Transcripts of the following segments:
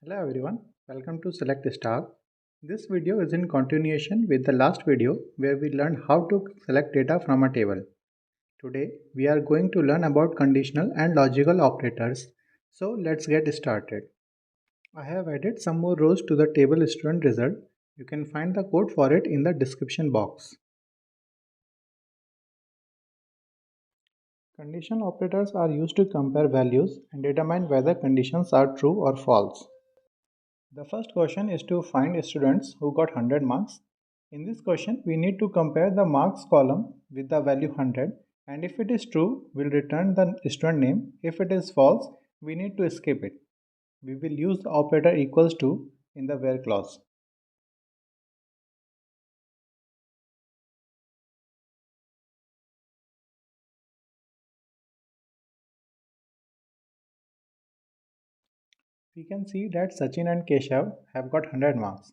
Hello everyone, welcome to Select Star. This video is in continuation with the last video where we learned how to select data from a table. Today we are going to learn about conditional and logical operators. So let's get started. I have added some more rows to the table student result. You can find the code for it in the description box. Conditional operators are used to compare values and determine whether conditions are true or false. The first question is to find students who got 100 marks. In this question, we need to compare the marks column with the value 100, and if it is true, we'll return the student name. If it is false, we need to skip it. We will use the operator equals to in the where clause. We can see that Sachin and Keshav have got 100 marks.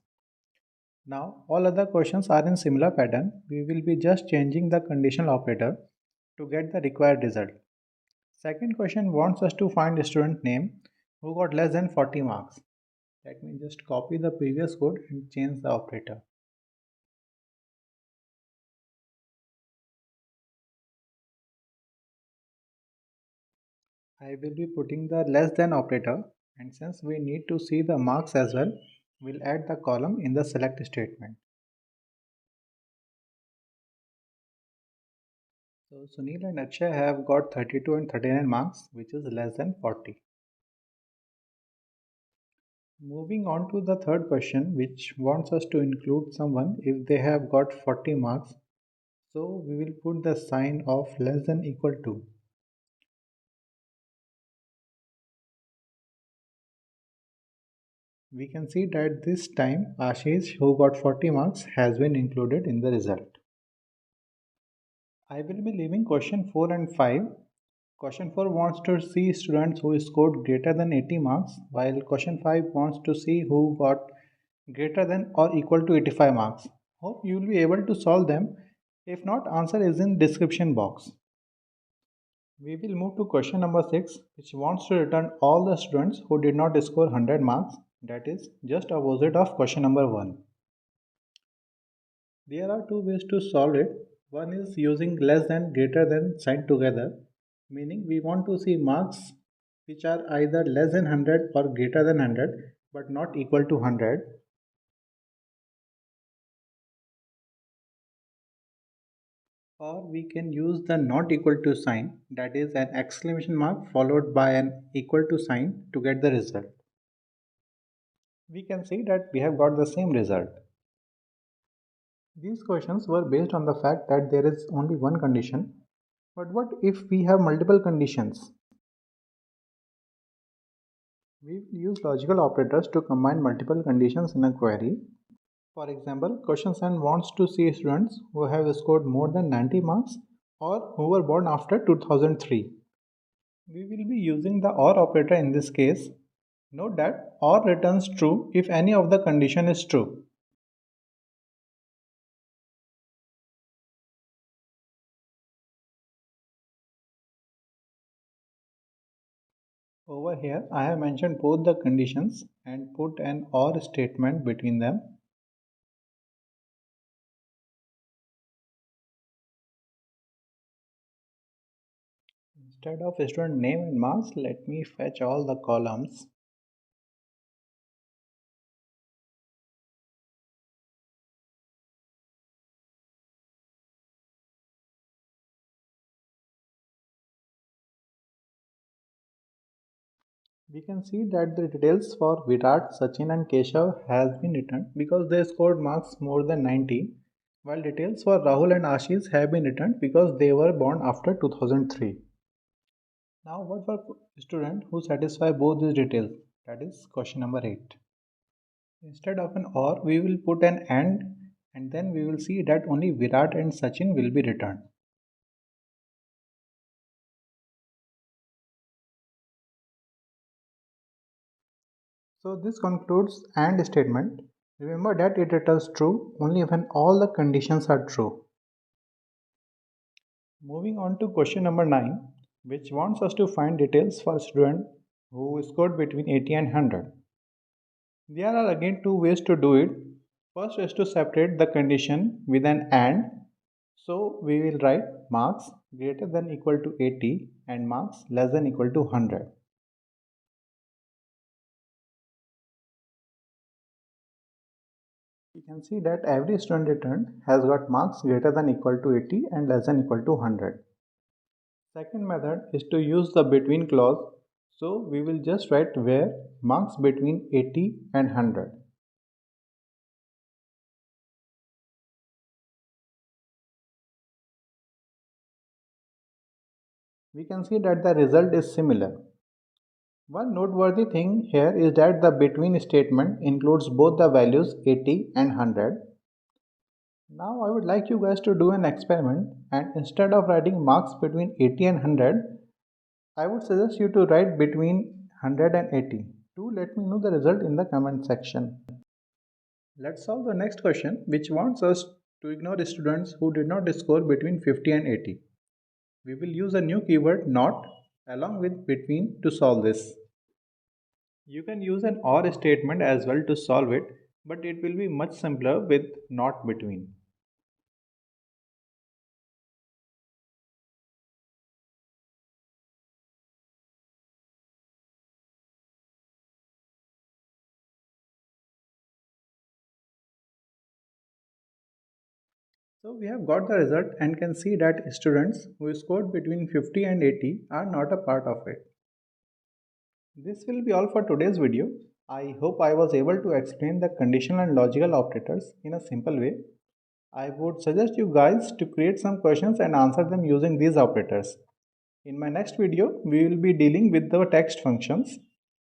Now, all other questions are in similar pattern. We will be just changing the conditional operator to get the required result. Second question wants us to find a student name who got less than 40 marks. Let me just copy the previous code and change the operator. I will be putting the less than operator, and since we need to see the marks as well, we'll add the column in the select statement. So Sunil and Akshay have got 32 and 39 marks, which is less than 40. Moving on to the third question, which wants us to include someone if they have got 40 marks. So we will put the sign of less than equal to. We can see that this time Ashish, who got 40 marks, has been included in the result. I will be leaving question 4 and 5. Question 4 wants to see students who scored greater than 80 marks, while question 5 wants to see who got greater than or equal to 85 marks. Hope you will be able to solve them. If not, answer is in description box. We will move to question number 6, which wants to return all the students who did not score 100 marks, that is just opposite of question number 1. There are two ways to solve it. One is using less than greater than sign together, meaning we want to see marks which are either less than 100 or greater than 100 but not equal to 100. Or we can use the not equal to sign, that is an exclamation mark followed by an equal to sign to get the result. We can see that we have got the same result. These questions were based on the fact that there is only one condition. But what if we have multiple conditions? We will use logical operators to combine multiple conditions in a query. For example, question 7 wants to see students who have scored more than 90 marks or who were born after 2003. We will be using the OR operator in this case. Note that OR returns true if any of the condition is true. Over here, I have mentioned both the conditions and put an OR statement between them. Instead of student name and marks, let me fetch all the columns. We can see that the details for Virat, Sachin and Keshav has been written because they scored marks more than 90, while details for Rahul and Ashish have been written because they were born after 2003. Now what for student who satisfy both these details? That is question number 8. Instead of an or, we will put an and then we will see that only Virat and Sachin will be returned. So this concludes AND statement. Remember that it returns true only when all the conditions are true. Moving on to question number 9, which wants us to find details for a student who scored between 80 and 100. There are again two ways to do it. First is to separate the condition with an AND. So we will write marks greater than equal to 80 and marks less than equal to 100. You can see that every student returned has got marks greater than equal to 80 and less than equal to 100. Second method is to use the between clause. So we will just write where marks between 80 and 100. We can see that the result is similar. One noteworthy thing here is that the between statement includes both the values 80 and 100. Now I would like you guys to do an experiment, and instead of writing marks between 80 and 100, I would suggest you to write between 100 and 80. Do let me know the result in the comment section. Let's solve the next question, which wants us to ignore students who did not score between 50 and 80. We will use a new keyword not along with between to solve this. You can use an or statement as well to solve it, but it will be much simpler with not between. So we have got the result and can see that students who scored between 50 and 80 are not a part of it. This will be all for today's video. I hope I was able to explain the conditional and logical operators in a simple way. I would suggest you guys to create some questions and answer them using these operators. In my next video, we will be dealing with the text functions.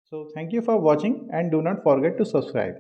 So thank you for watching and do not forget to subscribe.